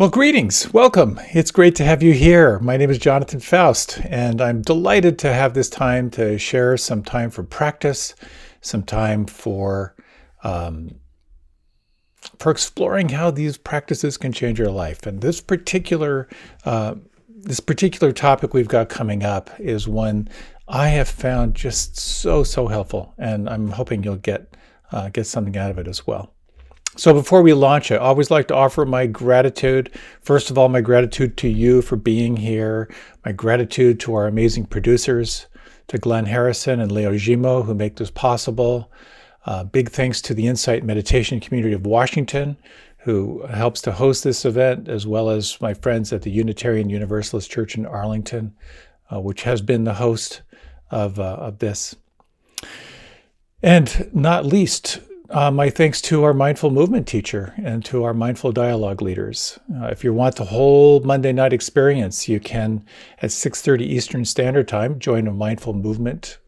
Well, greetings. Welcome. It's great to have you here. My name is Jonathan Foust, and I'm delighted to have this time to share some time for practice, some time for exploring how these practices can change your life. And this particular topic we've got coming up is one I have found just so helpful, and I'm hoping you'll get something out of it as well. So before we launch, I always like to offer my gratitude. First of all, my gratitude to you for being here. My gratitude to our amazing producers, to Glenn Harrison and Leo Gimo, who make this possible. Big thanks to the Insight Meditation Community of Washington, who helps to host this event, as well as my friends at the Unitarian Universalist Church in Arlington, which has been the host of this. And not least, my thanks to our mindful movement teacher and to our mindful dialogue leaders. If you want the whole Monday night experience, you can, at 6:30 Eastern Standard Time, join a mindful movement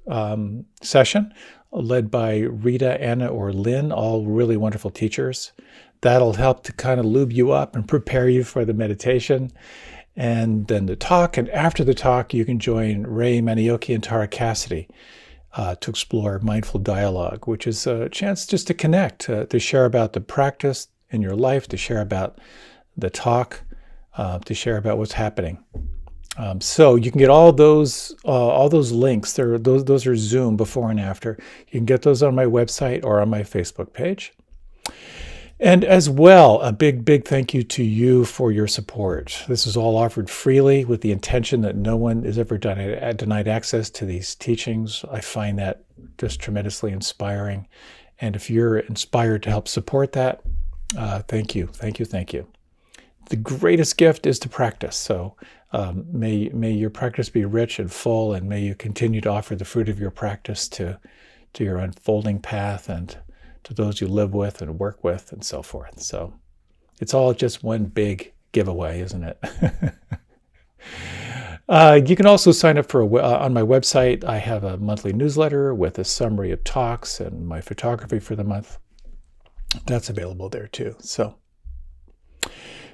session led by Rita, Anna, or Lynn, all really wonderful teachers. That'll help to kind of lube you up and prepare you for the meditation. And then the talk, and after the talk, you can join Ray Manioki and Tara Cassidy to explore mindful dialogue, which is a chance just to connect, to share about the practice in your life, to share about the talk, to share about what's happening. So you can get all those links. Those are Zoom before and after. You can get those on my website or on my Facebook page. And as well, a big thank you to you for your support. This is all offered freely with the intention that no one is ever denied access to these teachings. I find that just tremendously inspiring. And if you're inspired to help support that, thank you. The greatest gift is to practice. So may your practice be rich and full, and may you continue to offer the fruit of your practice to your unfolding path and to those you live with and work with and so forth. So it's all just one big giveaway, isn't it? You can also sign up for on my website. I have a monthly newsletter with a summary of talks and my photography for the month. That's available there too.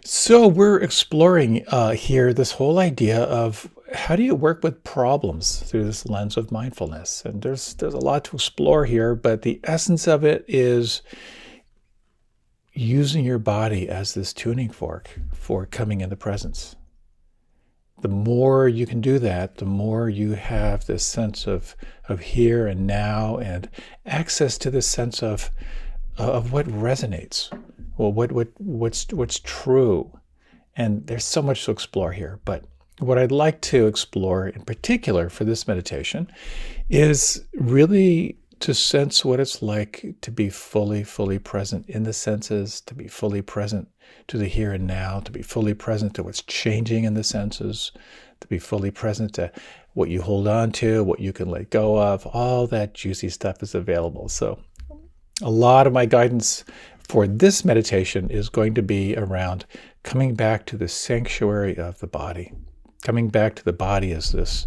So we're exploring here this whole idea of how do you work with problems through this lens of mindfulness? And there's a lot to explore here, but the essence of it is using your body as this tuning fork for coming into presence. The more you can do that, the more you have this sense of here and now, and access to this sense of what resonates. Well, what's true. And there's so much to explore here, but what I'd like to explore in particular for this meditation is really to sense what it's like to be fully present in the senses, to be fully present to the here and now, to be fully present to what's changing in the senses, to be fully present to what you hold on to, what you can let go of. All that juicy stuff is available. So a lot of my guidance for this meditation is going to be around coming back to the sanctuary of the body. Coming back to the body as this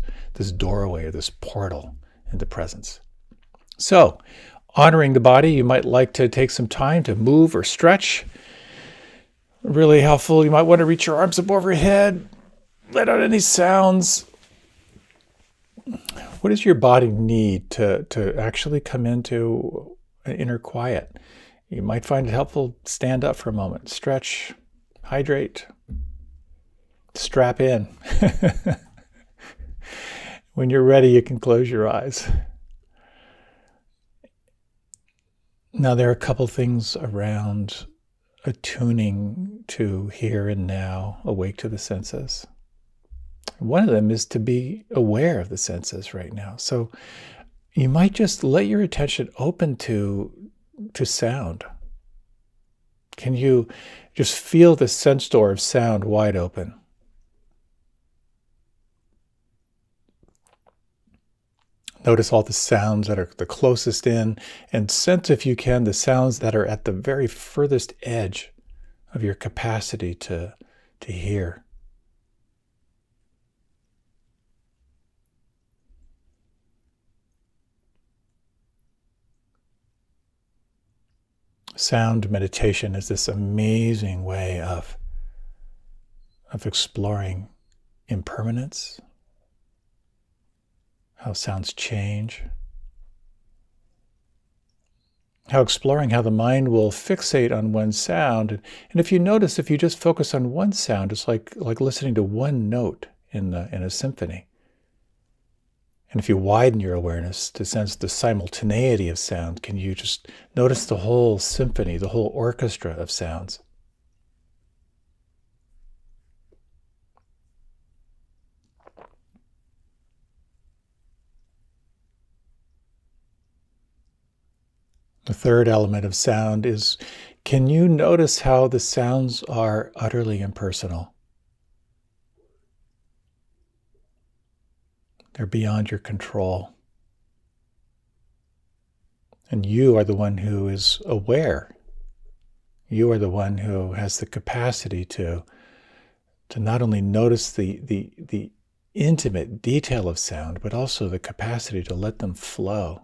doorway or this portal into presence. So, honoring the body, you might like to take some time to move or stretch. Really helpful. You might want to reach your arms up overhead. Let out any sounds. What does your body need to actually come into an inner quiet? You might find it helpful to stand up for a moment. Stretch, hydrate. Strap in. When you're ready, you can close your eyes. Now, there are a couple things around attuning to here and now, awake to the senses. One of them is to be aware of the senses right now. So you might just let your attention open to sound. Can you just feel the sense door of sound wide open? Notice all the sounds that are the closest in, and sense, if you can, the sounds that are at the very furthest edge of your capacity to hear. Sound meditation is this amazing way of of exploring impermanence, how sounds change, how exploring how the mind will fixate on one sound. And if you notice, if you just focus on one sound, it's like listening to one note in a symphony. And if you widen your awareness to sense the simultaneity of sound, can you just notice the whole symphony, the whole orchestra of sounds? The third element of sound is, can you notice how the sounds are utterly impersonal? They're beyond your control. And you are the one who is aware. You are the one who has the capacity to not only notice the intimate detail of sound, but also the capacity to let them flow.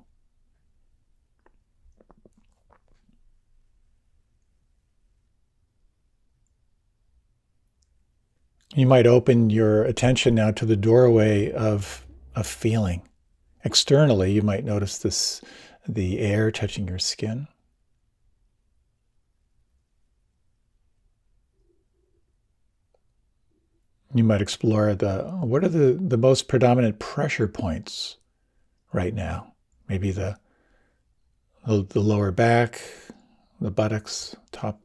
You might open your attention now to the doorway of feeling. Externally, you might notice the air touching your skin. You might explore what are the most predominant pressure points right now? Maybe the lower back, the buttocks,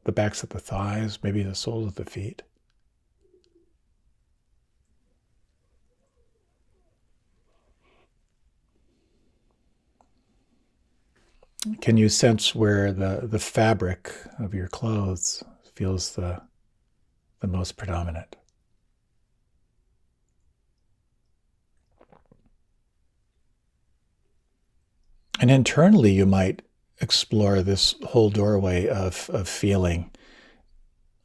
the backs of the thighs, maybe the soles of the feet. Can you sense where the fabric of your clothes feels the most predominant? And internally, you might explore this whole doorway of feeling.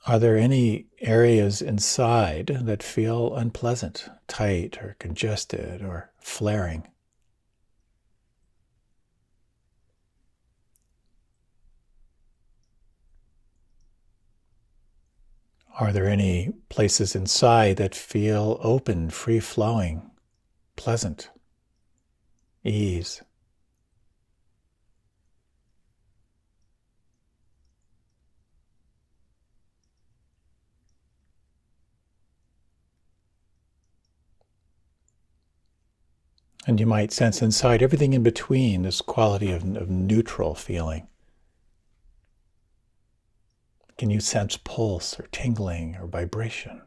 Are there any areas inside that feel unpleasant, tight or congested or flaring? Are there any places inside that feel open, free-flowing, pleasant, ease? And you might sense inside everything in between, this quality of neutral feeling. Can you sense pulse or tingling or vibration?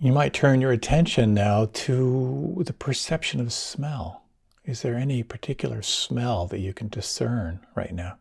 You might turn your attention now to the perception of smell. Is there any particular smell that you can discern right now?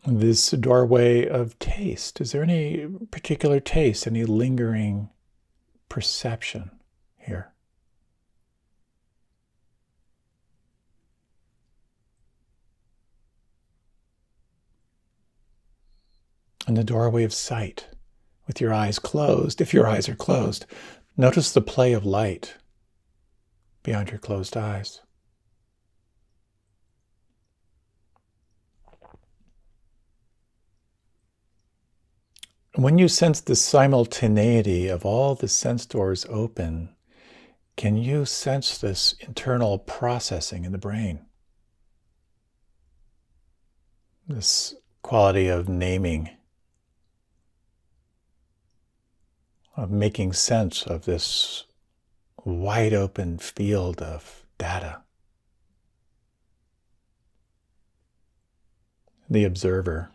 This doorway of taste, is there any particular taste, any lingering perception here? And the doorway of sight, with your eyes closed, if your eyes are closed, notice the play of light beyond your closed eyes. When you sense the simultaneity of all the sense doors open, can you sense this internal processing in the brain? This quality of naming, of making sense of this wide open field of data. The observer.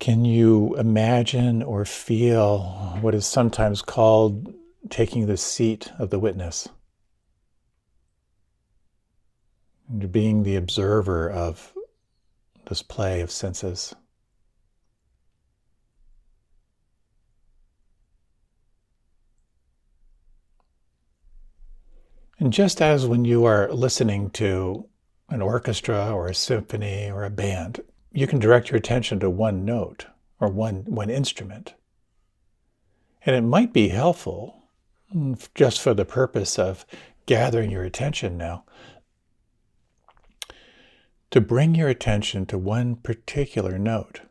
Can you imagine or feel what is sometimes called taking the seat of the witness? And being the observer of this play of senses. And just as when you are listening to an orchestra or a symphony or a band, you can direct your attention to one note or one instrument. And it might be helpful, just for the purpose of gathering your attention now, to bring your attention to one particular note.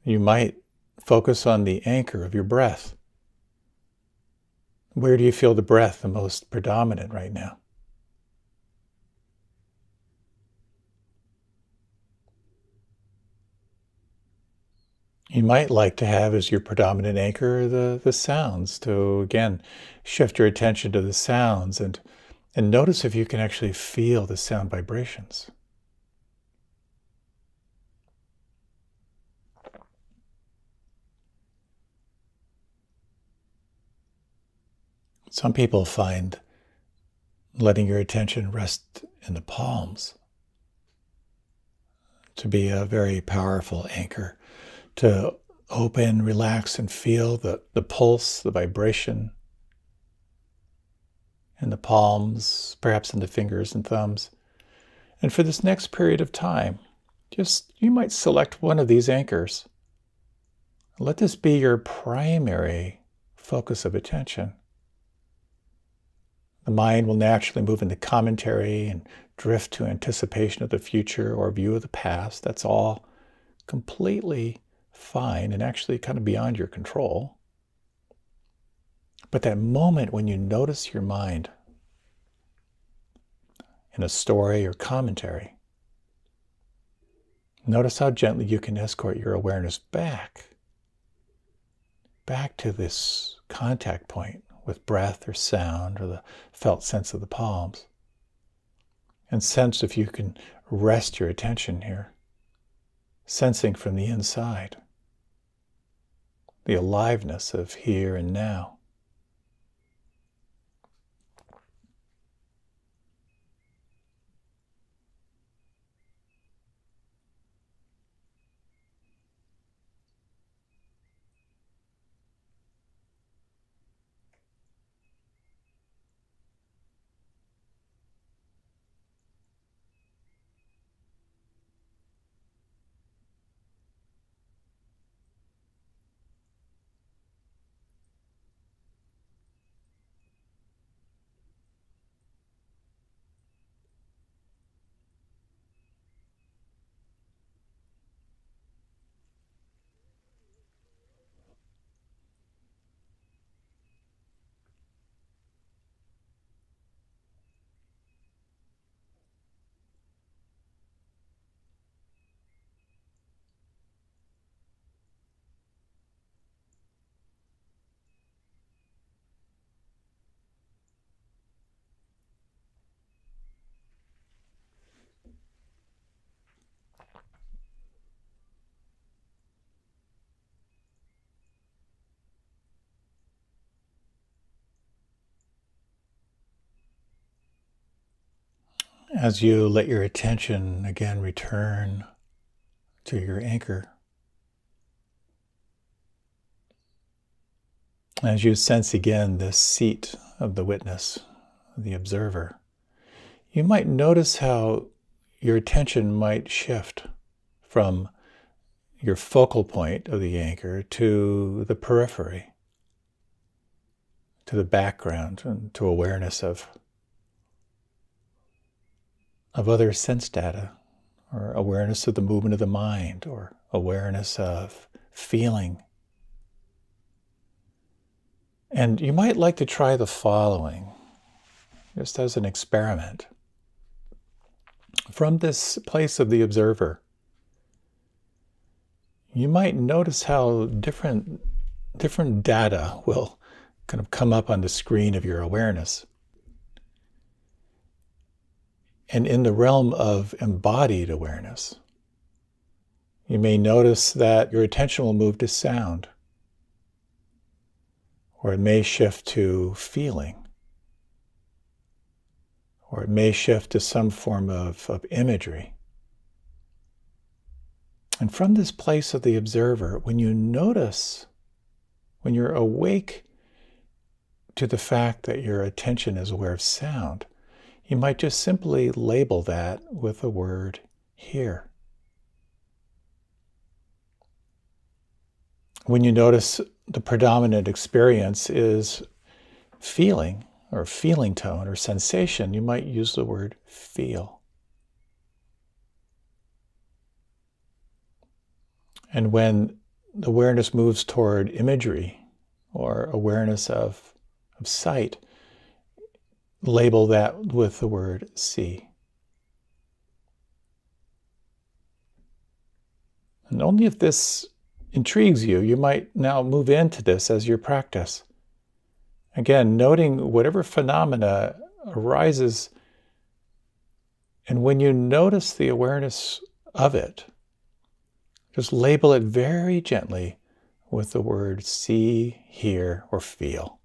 You might focus on the anchor of your breath. Where do you feel the breath the most predominant right now? You might like to have as your predominant anchor the sounds, to again shift your attention to the sounds and notice if you can actually feel the sound vibrations. Some people find letting your attention rest in the palms to be a very powerful anchor, to open, relax, and feel the pulse, the vibration in the palms, perhaps in the fingers and thumbs. And for this next period of time, you might select one of these anchors. Let this be your primary focus of attention. The mind will naturally move into commentary and drift to anticipation of the future or view of the past. That's all completely fine and actually kind of beyond your control. But that moment when you notice your mind in a story or commentary, notice how gently you can escort your awareness back to this contact point with breath or sound or the felt sense of the palms. And sense if you can rest your attention here, sensing from the inside the aliveness of here and now. As you let your attention again return to your anchor, as you sense again this seat of the witness, the observer, you might notice how your attention might shift from your focal point of the anchor to the periphery, to the background, and to awareness of other sense data, or awareness of the movement of the mind, or awareness of feeling. And you might like to try the following, just as an experiment. From this place of the observer, you might notice how different data will kind of come up on the screen of your awareness. And in the realm of embodied awareness, You may notice that your attention will move to sound, or it may shift to feeling, or it may shift to some form of imagery. And from this place of the observer, when you notice, when you're awake to the fact that your attention is aware of sound, you might just simply label that with the word hear. When you notice the predominant experience is feeling or feeling tone or sensation, you might use the word feel. And when the awareness moves toward imagery or awareness of sight, label that with the word see. And only if this intrigues you, you might now move into this as your practice. Again, noting whatever phenomena arises, and when you notice the awareness of it, just label it very gently with the word see, hear, or feel.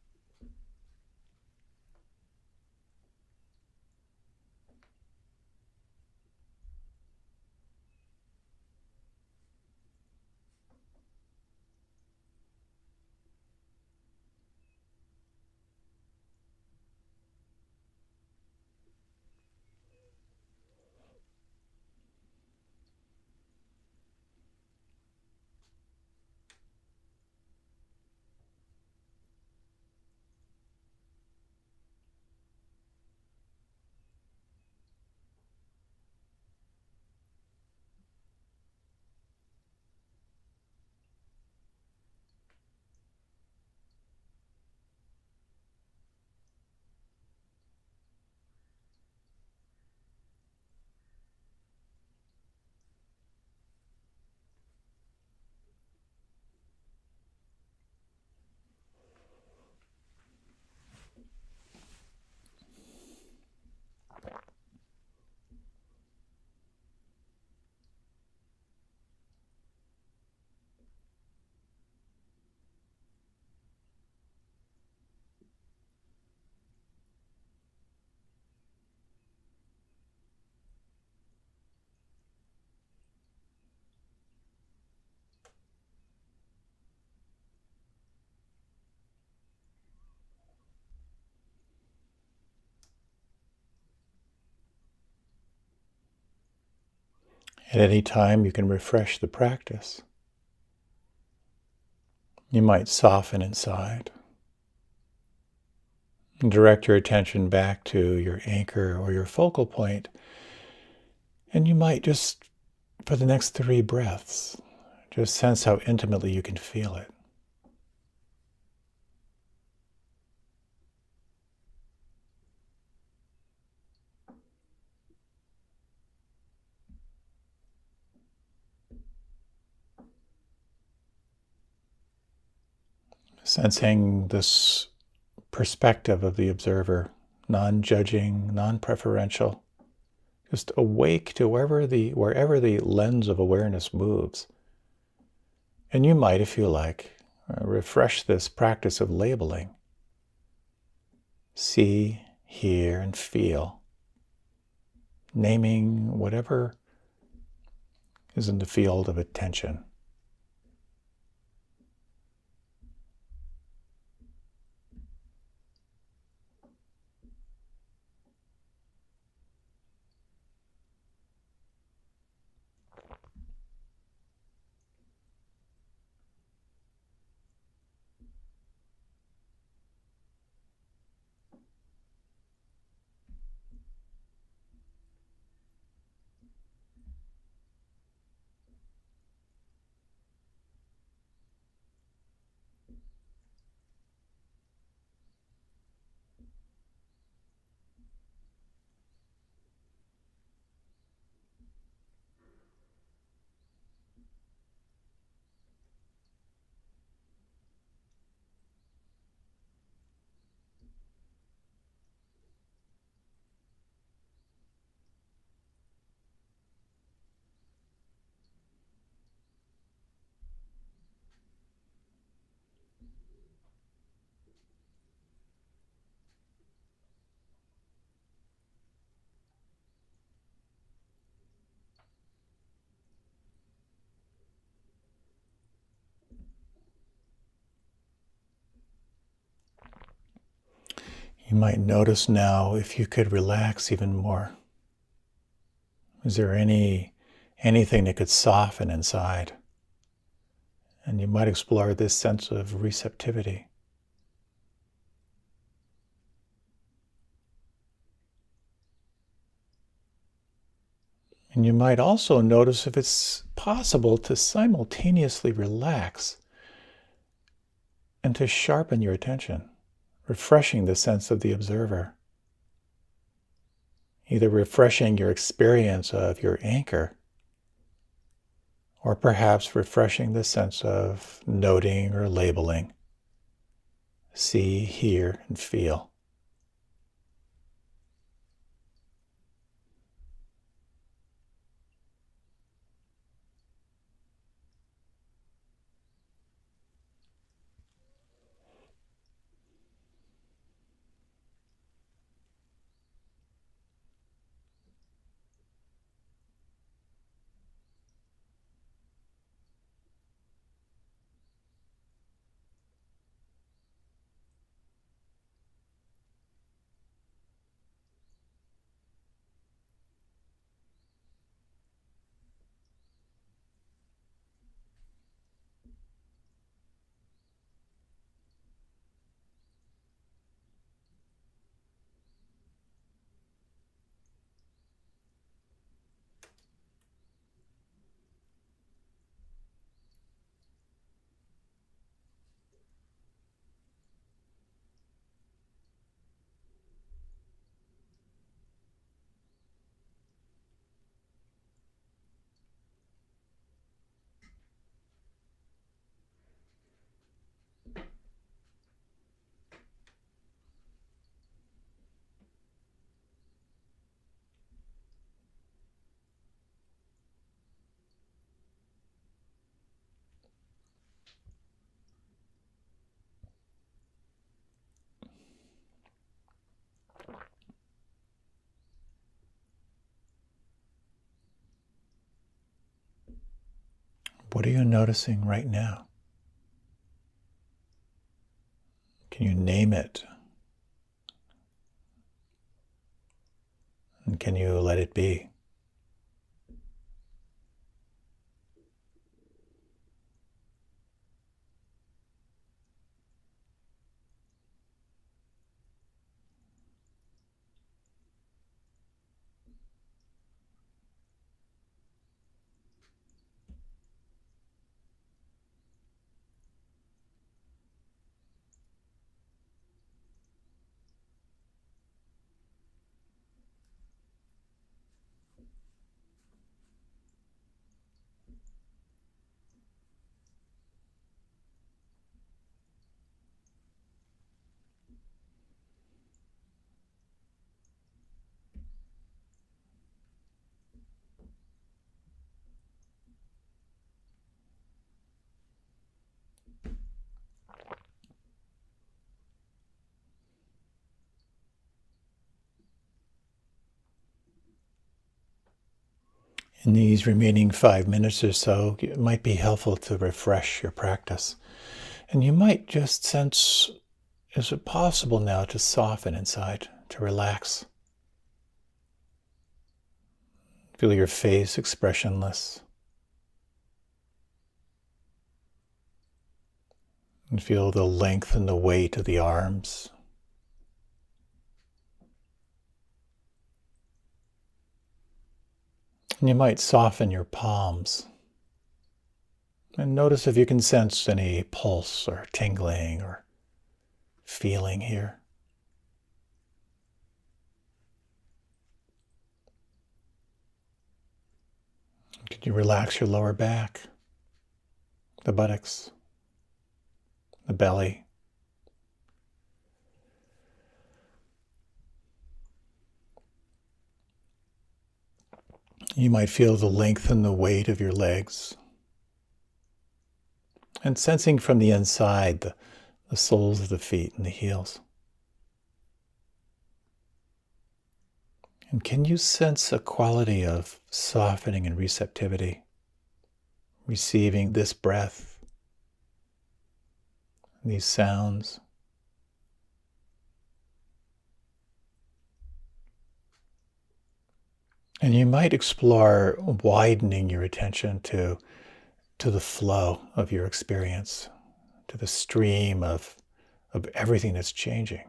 At any time, you can refresh the practice. You might soften inside and direct your attention back to your anchor or your focal point. And you might just, for the next 3 breaths, just sense how intimately you can feel it. Sensing this perspective of the observer, non-judging, non-preferential, just awake to wherever the lens of awareness moves. And you might, if you like, refresh this practice of labeling. See, hear, and feel. Naming whatever is in the field of attention. You might notice now if you could relax even more. Is there anything that could soften inside? And you might explore this sense of receptivity. And you might also notice if it's possible to simultaneously relax and to sharpen your attention, refreshing the sense of the observer. Either refreshing your experience of your anchor, or perhaps refreshing the sense of noting or labeling. See, hear, and feel. What are you noticing right now? Can you name it? And can you let it be? In these remaining 5 minutes or so, it might be helpful to refresh your practice. And you might just sense, is it possible now to soften inside, to relax? Feel your face expressionless. And feel the length and the weight of the arms. And you might soften your palms. And notice if you can sense any pulse or tingling or feeling here. Could you relax your lower back, the buttocks, the belly? You might feel the length and the weight of your legs. And sensing from the inside the soles of the feet and the heels. And can you sense a quality of softening and receptivity, receiving this breath, these sounds? And you might explore widening your attention to the flow of your experience, to the stream of everything that's changing.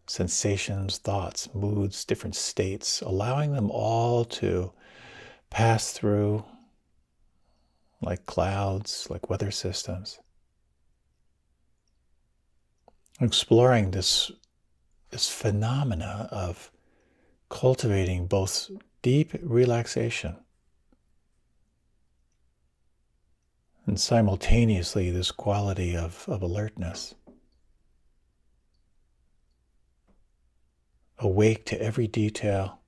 Sensations, thoughts, moods, different states, allowing them all to pass through like clouds, like weather systems. Exploring this phenomena of cultivating both deep relaxation and simultaneously this quality of alertness. Awake to every detail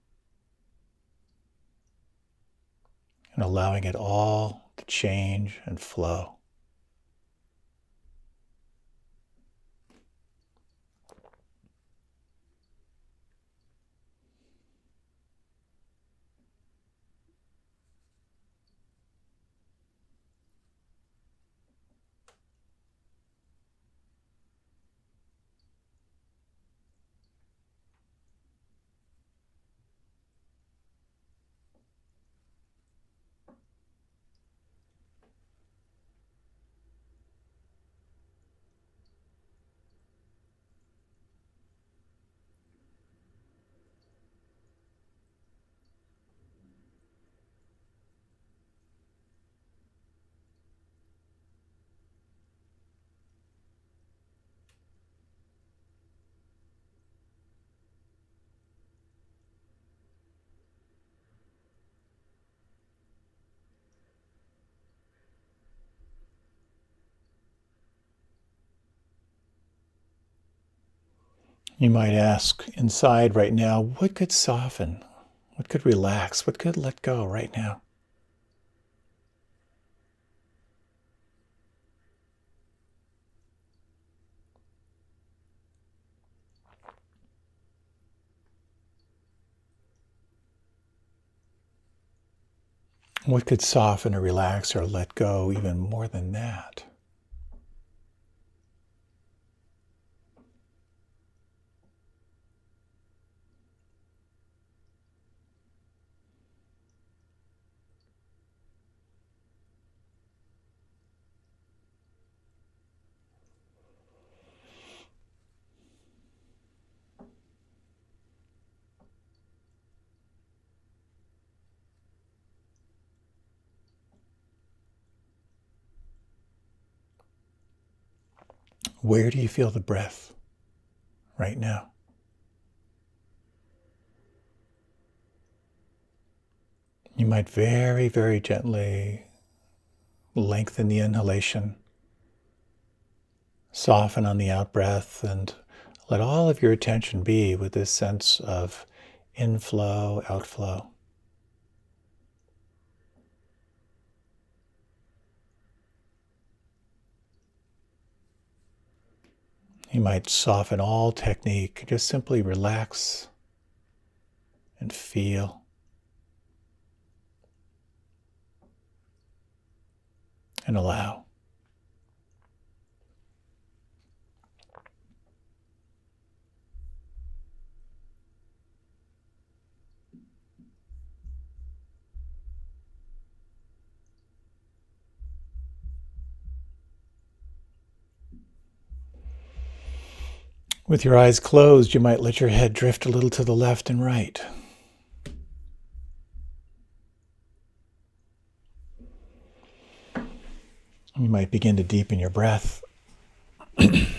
and allowing it all to change and flow. You might ask inside right now, what could soften? What could relax? What could let go right now? What could soften or relax or let go even more than that? Where do you feel the breath right now? You might very, very gently lengthen the inhalation, soften on the out-breath, and let all of your attention be with this sense of inflow, outflow. You might soften all technique, just simply relax and feel. And allow. With your eyes closed, you might let your head drift a little to the left and right. You might begin to deepen your breath. Let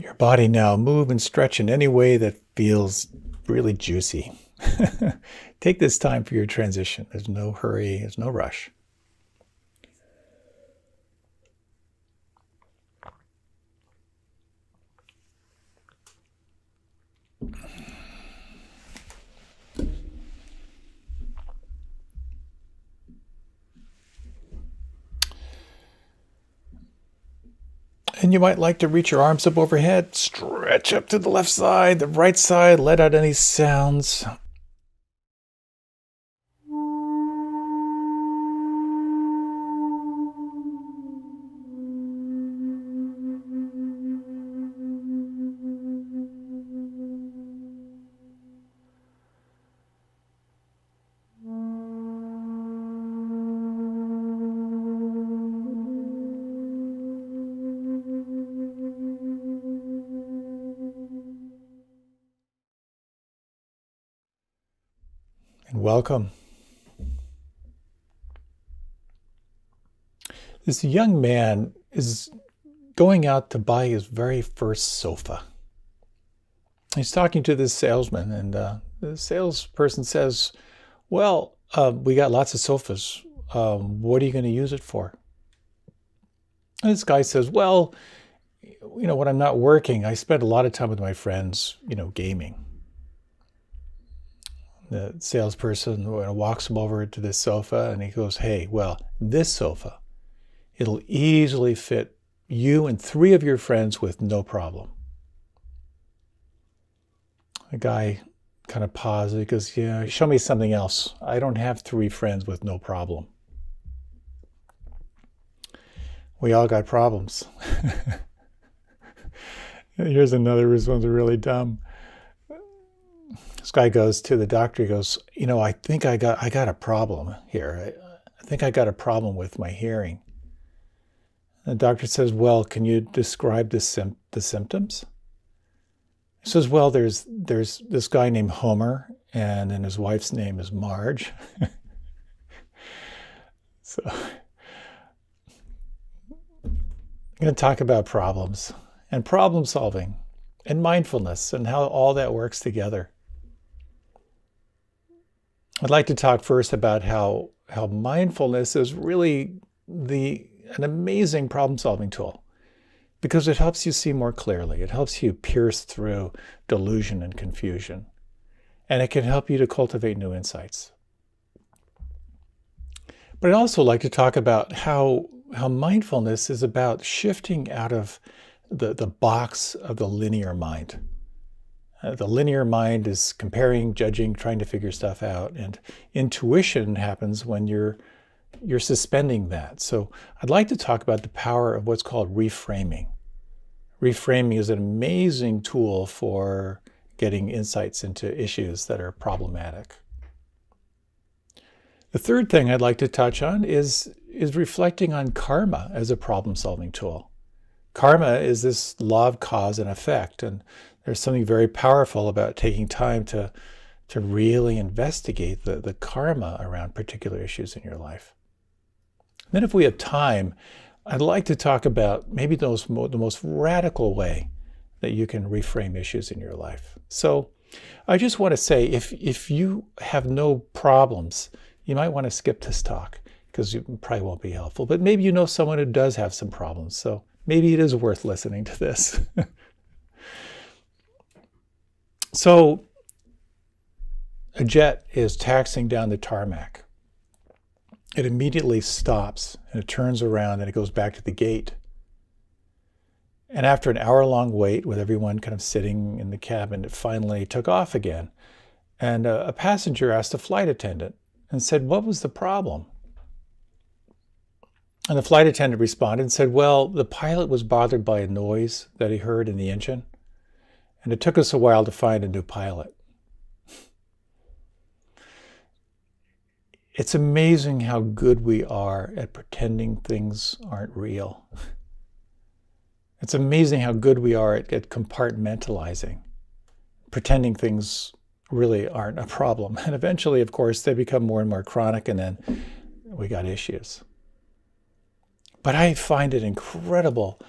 your body now move and stretch in any way that feels really juicy. Take this time for your transition. There's no hurry, there's no rush. And you might like to reach your arms up overhead, stretch up to the left side, the right side, let out any sounds. and welcome. This young man is going out to buy his very first sofa. He's talking to this salesman, and the salesperson says, well, we got lots of sofas. What are you going to use it for? And this guy says, well, when I'm not working, I spend a lot of time with my friends, gaming. The salesperson walks him over to this sofa and he goes, hey, well, this sofa, it'll easily fit you and 3 of your friends with no problem. The guy kind of pauses. He goes, yeah, show me something else. I don't have 3 friends with no problem. We all got problems. Here's another. This one's really dumb. This guy goes to the doctor. He goes, I think I got a problem here. I think I got a problem with my hearing. And the doctor says, well, can you describe the symptoms? He says, well, there's this guy named Homer, and then his wife's name is Marge. So I'm going to talk about problems and problem solving and mindfulness and how all that works together. I'd like to talk first about how mindfulness is really an amazing problem solving tool, because it helps you see more clearly. It helps you pierce through delusion and confusion, and it can help you to cultivate new insights. But I'd also like to talk about how mindfulness is about shifting out of the box of the linear mind. The linear mind is comparing, judging, trying to figure stuff out, and intuition happens when you're suspending that. So I'd like to talk about the power of what's called reframing. Reframing is an amazing tool for getting insights into issues that are problematic. The third thing I'd like to touch on is reflecting on karma as a problem-solving tool. Karma is this law of cause and effect, and there's something very powerful about taking time to really investigate the karma around particular issues in your life. Then if we have time, I'd like to talk about maybe the most radical way that you can reframe issues in your life. So I just want to say, if you have no problems, you might want to skip this talk because it probably won't be helpful. But maybe you know someone who does have some problems, so maybe it is worth listening to this. So a jet is taxiing down the tarmac. It immediately stops and it turns around and it goes back to the gate. And after an hour-long wait with everyone kind of sitting in the cabin, it finally took off again. And a passenger asked a flight attendant and said, what was the problem? And the flight attendant responded and said, well, the pilot was bothered by a noise that he heard in the engine, and it took us a while to find a new pilot. It's amazing how good we are at pretending things aren't real. It's amazing how good we are at compartmentalizing, pretending things really aren't a problem. And eventually, of course, they become more and more chronic, and then we got issues. But I find it incredible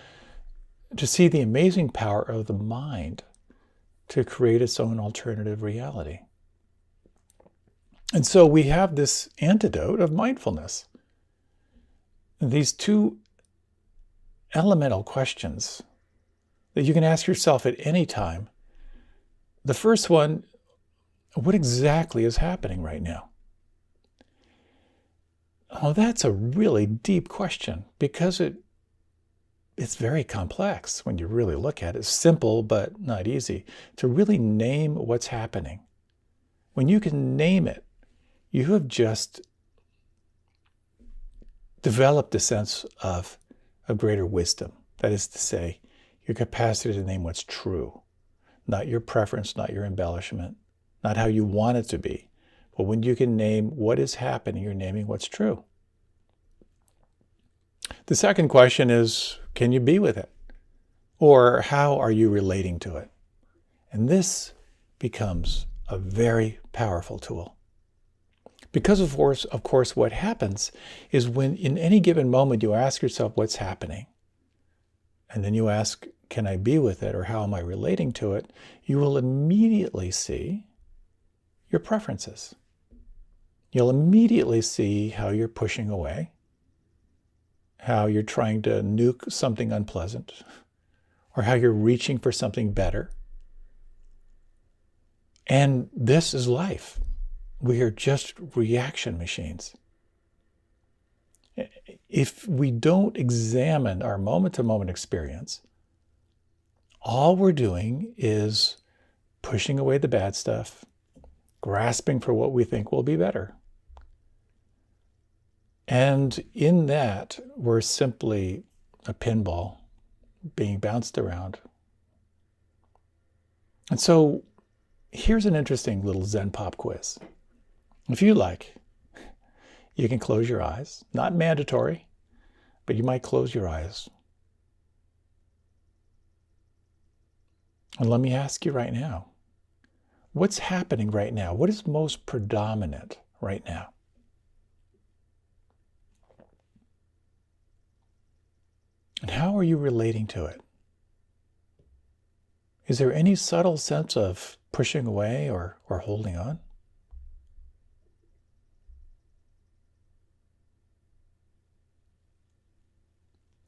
to see the amazing power of the mind to create its own alternative reality. And so we have this antidote of mindfulness. And these 2 elemental questions that you can ask yourself at any time. The first one, what exactly is happening right now? Oh, that's a really deep question, because it's very complex when you really look at it. It's simple, but not easy to really name what's happening. When you can name it, you have just developed a sense of greater wisdom. That is to say, your capacity to name what's true, not your preference, not your embellishment, not how you want it to be. But when you can name what is happening, you're naming what's true. The second question is, can you be with it? Or how are you relating to it? And this becomes a very powerful tool. Because of course, what happens is when in any given moment you ask yourself what's happening, and then you ask, can I be with it, or how am I relating to it, you will immediately see your preferences. You'll immediately see how you're pushing away, how you're trying to nuke something unpleasant, or how you're reaching for something better. And this is life. We are just reaction machines. If we don't examine our moment-to-moment experience, all we're doing is pushing away the bad stuff, grasping for what we think will be better. And in that, we're simply a pinball being bounced around. And so here's an interesting little Zen Pop Quiz. If you like, you can close your eyes. Not mandatory, but you might close your eyes. And let me ask you right now, what's happening right now? What is most predominant right now? And how are you relating to it? Is there any subtle sense of pushing away or holding on?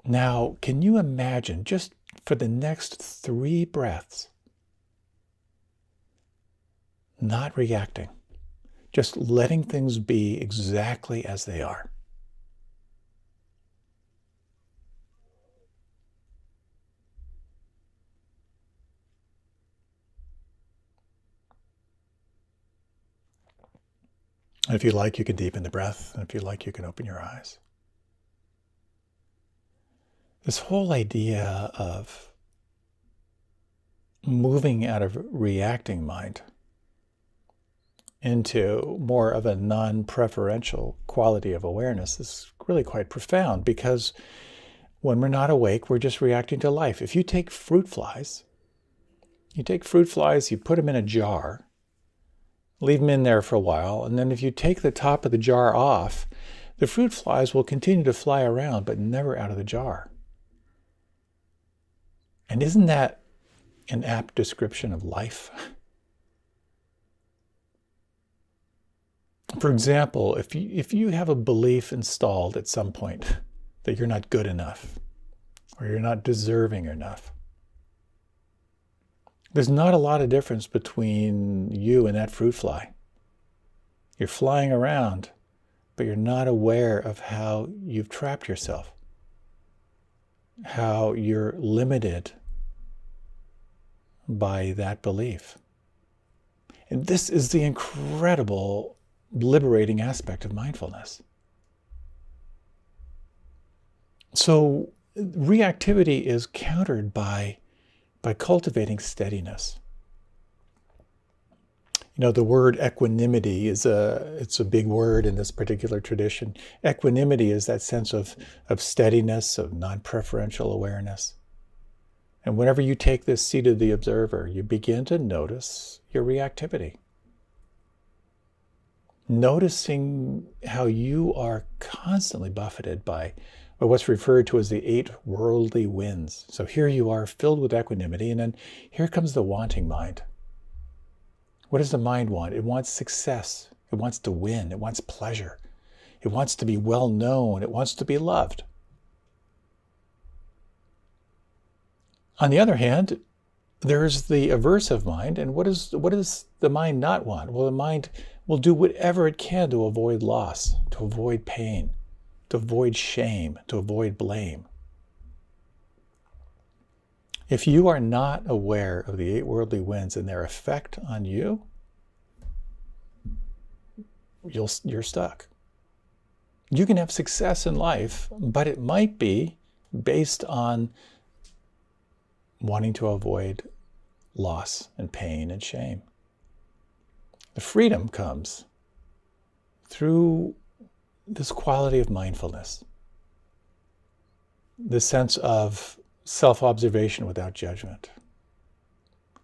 Now, can you imagine, just for the next 3 breaths, not reacting, just letting things be exactly as they are? And if you like, you can deepen the breath. And if you like, you can open your eyes. This whole idea of moving out of reacting mind into more of a non-preferential quality of awareness is really quite profound, because when we're not awake, we're just reacting to life. If you take fruit flies, you put them in a jar, leave them in there for a while, and then if you take the top of the jar off, the fruit flies will continue to fly around, but never out of the jar. And isn't that an apt description of life? For example, if you have a belief installed at some point that you're not good enough, or you're not deserving enough, there's not a lot of difference between you and that fruit fly. You're flying around, but you're not aware of how you've trapped yourself, how you're limited by that belief. And this is the incredible, liberating aspect of mindfulness. So reactivity is countered by cultivating steadiness. You know, the word equanimity it's a big word in this particular tradition. Equanimity is that sense of steadiness, of non-preferential awareness. And whenever you take this seat of the observer, you begin to notice your reactivity. Noticing how you are constantly buffeted by what's referred to as the 8 worldly winds. So here you are filled with equanimity, and then here comes the wanting mind. What does the mind want? It wants success. It wants to win. It wants pleasure. It wants to be well known. It wants to be loved. On the other hand, there's the aversive mind. And what does the mind not want? Well, the mind will do whatever it can to avoid loss, to avoid pain, to avoid shame, to avoid blame. If you are not aware of the 8 worldly winds and their effect on you, you're stuck. You can have success in life, but it might be based on wanting to avoid loss and pain and shame. The freedom comes through this quality of mindfulness, the sense of self-observation without judgment,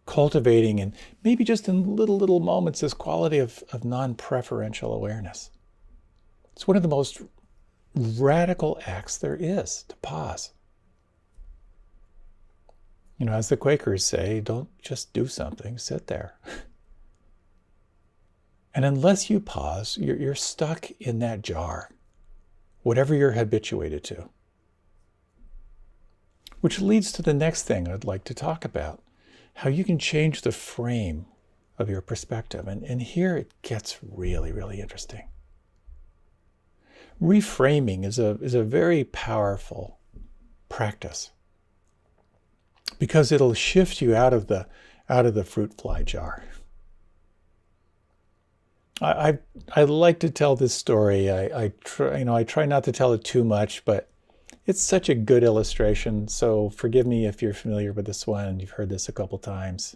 cultivating, and maybe just in little moments, this quality of non-preferential awareness. It's one of the most radical acts there is, to pause. As the Quakers say, don't just do something, sit there. And unless you pause, you're stuck in that jar, whatever you're habituated to. Which leads to the next thing I'd like to talk about, how you can change the frame of your perspective. And here it gets really, really interesting. Reframing is a very powerful practice because it'll shift you out of the fruit fly jar. I like to tell this story. I try not to tell it too much, but it's such a good illustration. So forgive me if you're familiar with this one and you've heard this a couple times.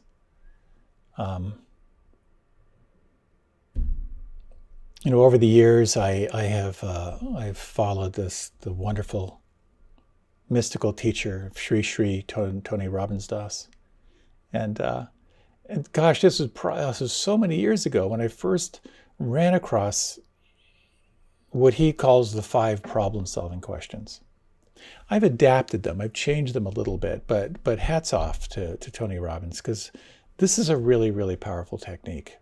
Over the years, I've followed the wonderful mystical teacher, Sri Sri Tony Robbins Das, and gosh, this was so many years ago when I first ran across what he calls the 5 problem-solving questions. I've adapted them, I've changed them a little bit, but hats off to Tony Robbins, because this is a really, really powerful technique.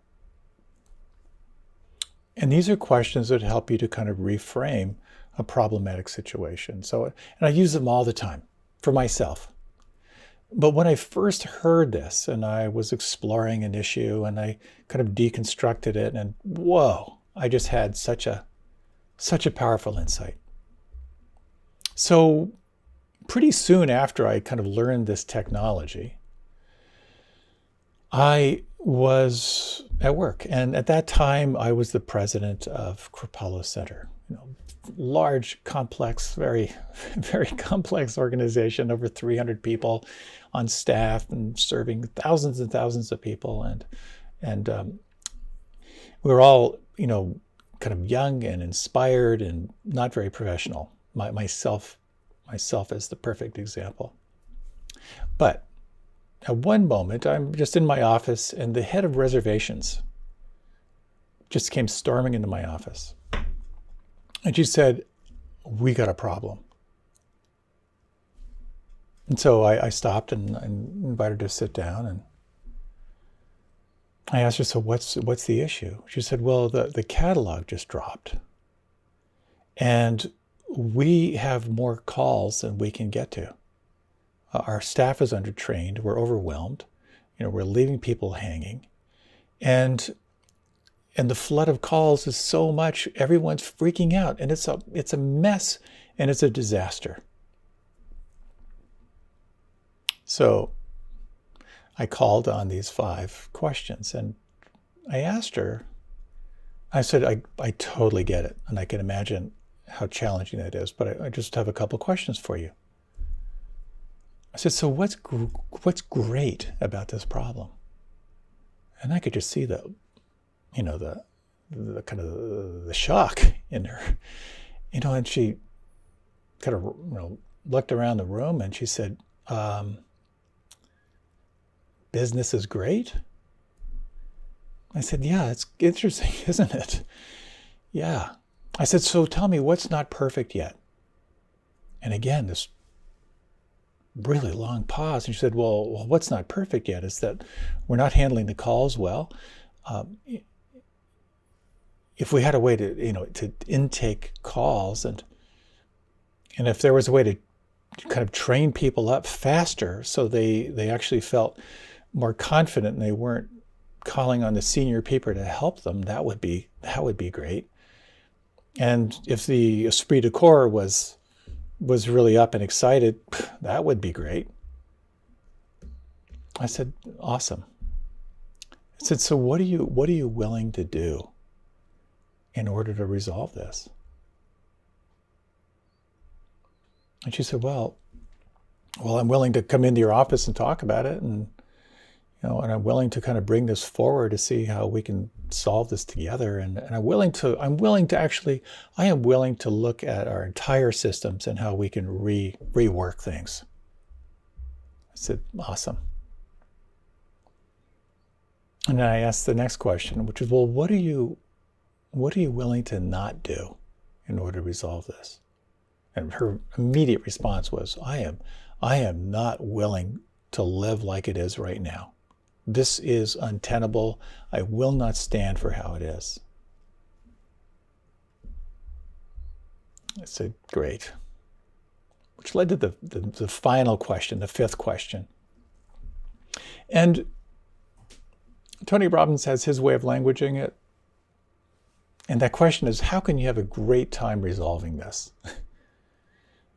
And these are questions that help you to kind of reframe a problematic situation. And I use them all the time for myself. But when I first heard this and I was exploring an issue and I kind of deconstructed it, and whoa, I just had such a powerful insight. So pretty soon after I kind of learned this technology, I was at work. And at that time, I was the president of Kripalu Center, large, complex, very, very complex organization, over 300 people on staff and serving thousands and thousands of people. And we were all, kind of young and inspired and not very professional. Myself as the perfect example. But at one moment, I'm just in my office and the head of reservations just came storming into my office. And she said, "We got a problem." And so I stopped and invited her to sit down, and I asked her, "So what's the issue?" She said, "Well, the catalog just dropped. And we have more calls than we can get to. Our staff is undertrained. We're overwhelmed. We're leaving people hanging. And the flood of calls is so much, everyone's freaking out. And it's a mess and it's a disaster." So I called on these 5 questions and I asked her, I said, I totally get it. And I can imagine how challenging that is, but I just have a couple questions for you. I said, "So what's great about this problem?" And I could just see the kind of the shock in her, and she kind of looked around the room and she said, "Business is great?" I said, "Yeah, it's interesting, isn't it?" "Yeah." I said, "So tell me, what's not perfect yet?" And again, this really long pause. And she said, well, what's not perfect yet is that we're not handling the calls well. If we had a way to intake calls and if there was a way to kind of train people up faster so they actually felt more confident and they weren't calling on the senior people to help them, that would be great. And if the esprit de corps was really up and excited, that would be great. I said, "Awesome." I said, "So what are you willing to do in order to resolve this?" And she said, well, I'm willing to come into your office and talk about it, and and I'm willing to kind of bring this forward to see how we can solve this together. And I am willing to look at our entire systems and how we can rework things. I said, "Awesome." And then I asked the next question, which is, well, what are you willing to not do in order to resolve this? And her immediate response was, I am not willing to live like it is right now. This is untenable. I will not stand for how it is. I said, great. Which led to the final question, the fifth question. And Tony Robbins has his way of languaging it. And that question is, how can you have a great time resolving this?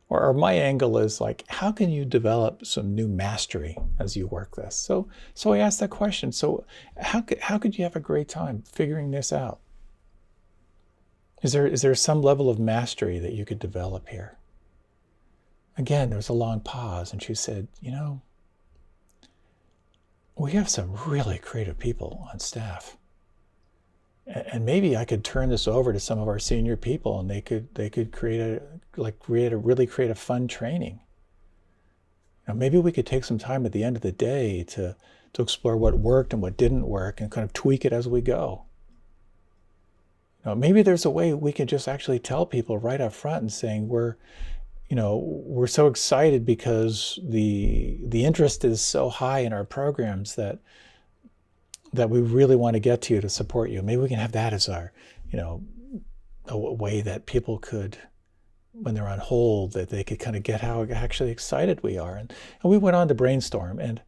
Or my angle is like, how can you develop some new mastery as you work this? So I asked that question. So how could you have a great time figuring this out? Is there some level of mastery that you could develop here? Again, there was a long pause, and she said, we have some really creative people on staff. And maybe I could turn this over to some of our senior people, and they could create a really creative, fun training. Maybe we could take some time at the end of the day to explore what worked and what didn't work, and kind of tweak it as we go. Maybe there's a way we could just actually tell people right up front and saying we're so excited because the interest is so high in our programs that we really want to get to you to support you. Maybe we can have that as our, a way that people could, when they're on hold, that they could kind of get how actually excited we are. And we went on to brainstorm, and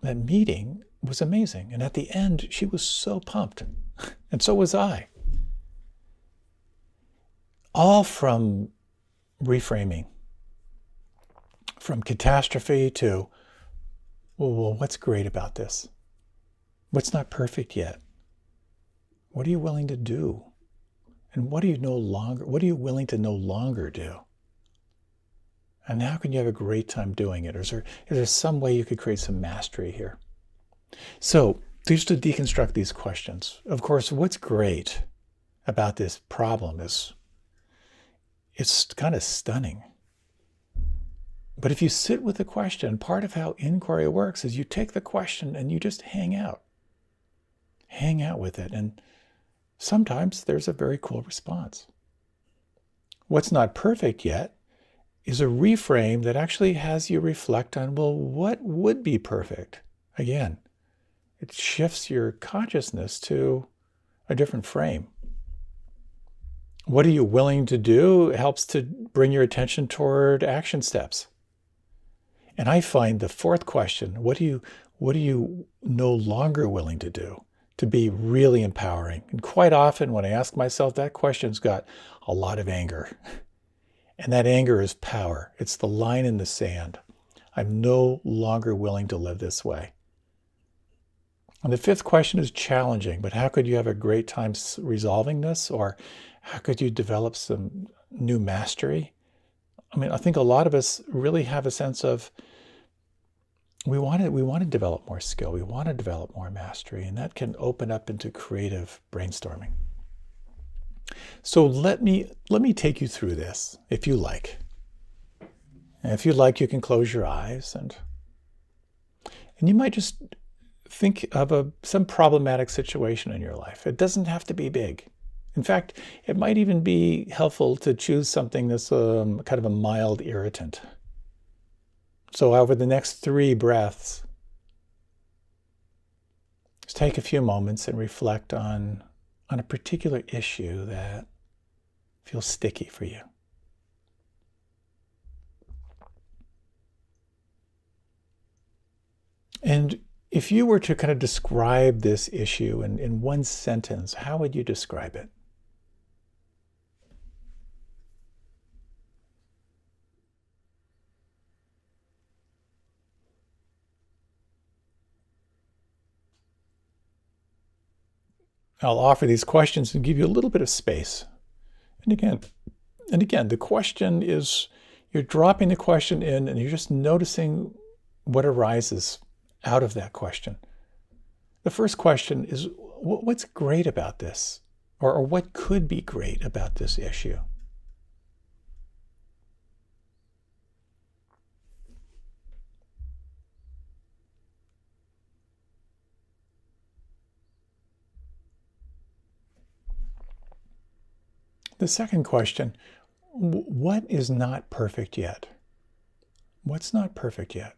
that meeting was amazing. And at the end, she was so pumped, and so was I. All from reframing, from catastrophe to, well, what's great about this? What's not perfect yet? What are you willing to do? And what are you willing to no longer do? And how can you have a great time doing it? Or is there some way you could create some mastery here? So, just to deconstruct these questions, of course, what's great about this problem is it's kind of stunning. But if you sit with the question, part of how inquiry works is you take the question and you just hang out. Hang out with it. And sometimes there's a very cool response. What's not perfect yet is a reframe that actually has you reflect on, well, what would be perfect? Again, it shifts your consciousness to a different frame. What are you willing to do? It helps to bring your attention toward action steps. And I find the fourth question, what are you no longer willing to do, to be really empowering? And quite often when I ask myself that question's got a lot of anger. And that anger is power. It's the line in the sand. I'm no longer willing to live this way. And the fifth question is challenging, but how could you have a great time resolving this? Or how could you develop some new mastery? I think a lot of us really have a sense of we want to develop more skill. We want to develop more mastery, and that can open up into creative brainstorming. So let me take you through this, if you like. And if you like, you can close your eyes, and you might just think of some problematic situation in your life. It doesn't have to be big. In fact, it might even be helpful to choose something that's kind of a mild irritant. So over the next 3 breaths, just take a few moments and reflect on a particular issue that feels sticky for you. And if you were to kind of describe this issue in one sentence, how would you describe it? I'll offer these questions and give you a little bit of space. And again, the question is, you're dropping the question in and you're just noticing what arises out of that question. The first question is, what's great about this? Or what could be great about this issue? The second question, what is not perfect yet? What's not perfect yet?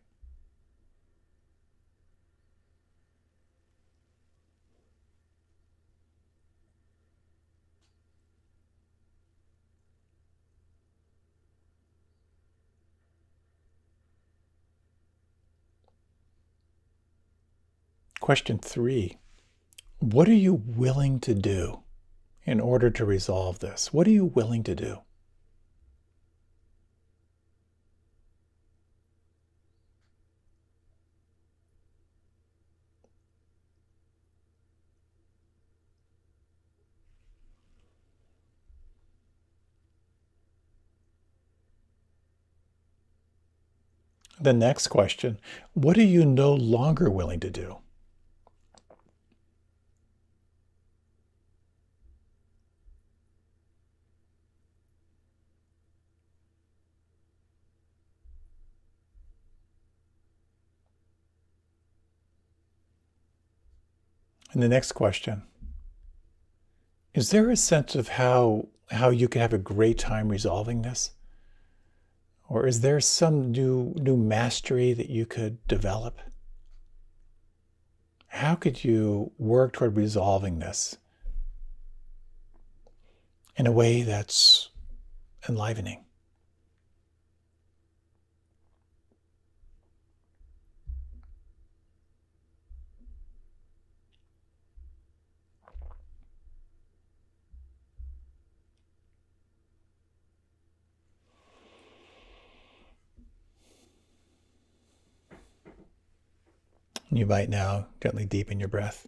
Question 3, what are you willing to do in order to resolve this? What are you willing to do? The next question, what are you no longer willing to do? And the next question, is there a sense of how you could have a great time resolving this? Or is there some new mastery that you could develop? How could you work toward resolving this in a way that's enlivening? You might now gently deepen your breath.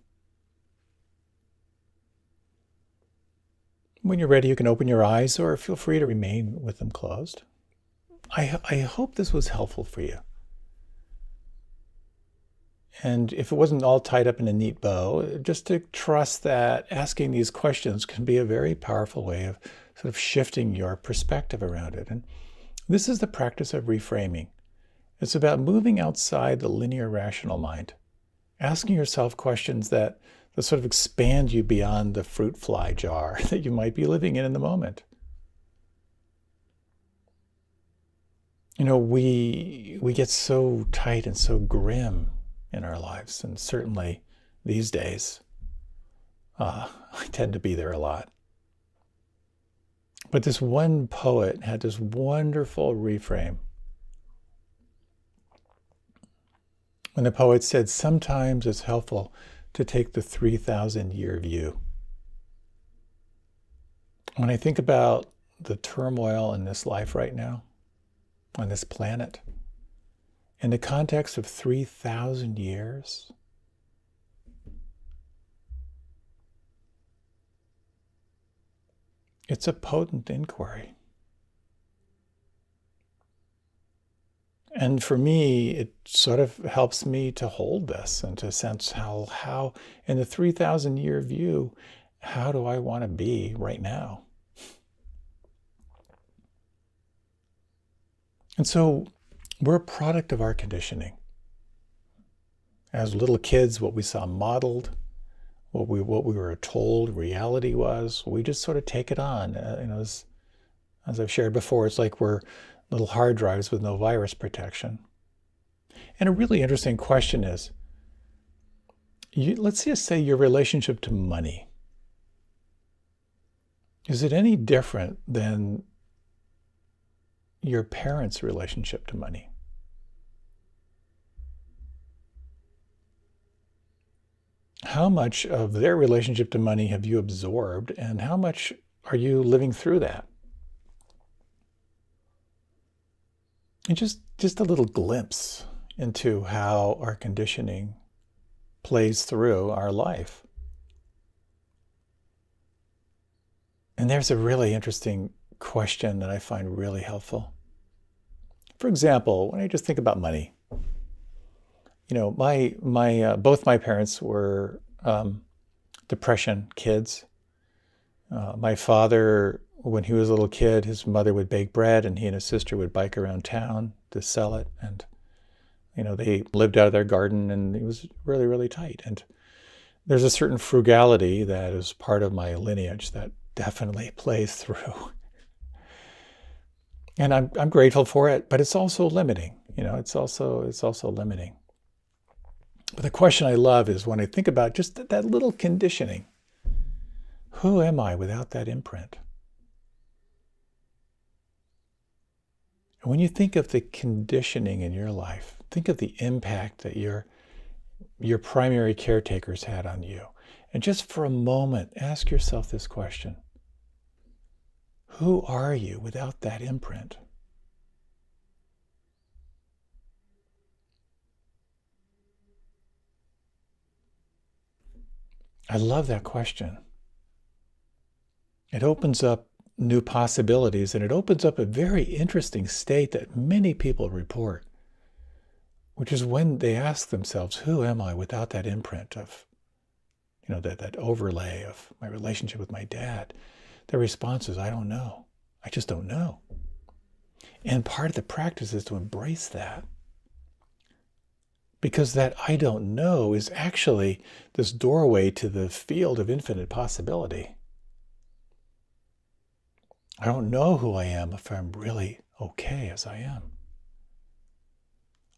When you're ready, you can open your eyes or feel free to remain with them closed. I hope this was helpful for you. And if it wasn't all tied up in a neat bow, just to trust that asking these questions can be a very powerful way of sort of shifting your perspective around it. And this is the practice of reframing. It's about moving outside the linear rational mind, asking yourself questions that sort of expand you beyond the fruit fly jar that you might be living in the moment. You know, we get so tight and so grim in our lives, and certainly these days, I tend to be there a lot. But this one poet had this wonderful reframe. And the poet said, sometimes it's helpful to take the 3,000-year view. When I think about the turmoil in this life right now, on this planet, in the context of 3,000 years, it's a potent inquiry. And for me, it sort of helps me to hold this and to sense how in the 3,000-year view, how do I want to be right now? And so we're a product of our conditioning. As little kids, what we saw modeled, what we were told reality was, we just sort of take it on. As I've shared before, it's like we're little hard drives with no virus protection. And a really interesting question is, let's just say your relationship to money. Is it any different than your parents' relationship to money? How much of their relationship to money have you absorbed, and how much are you living through that? And just a little glimpse into how our conditioning plays through our life. And there's a really interesting question that I find really helpful. For example, when I just think about money, both my parents were Depression kids. My father, when he was a little kid, his mother would bake bread and he and his sister would bike around town to sell it. And, they lived out of their garden and it was really, really tight. And there's a certain frugality that is part of my lineage that definitely plays through. And I'm grateful for it, but it's also limiting. It's also limiting. But the question I love is when I think about just that little conditioning. Who am I without that imprint? And when you think of the conditioning in your life, think of the impact that your primary caretakers had on you. And just for a moment, ask yourself this question. Who are you without that imprint? I love that question. It opens up new possibilities, and it opens up a very interesting state that many people report, which is when they ask themselves, who am I without that imprint of, that overlay of my relationship with my dad? Their response is, I don't know. I just don't know. And part of the practice is to embrace that. Because that I don't know is actually this doorway to the field of infinite possibility. I don't know who I am if I'm really okay as I am.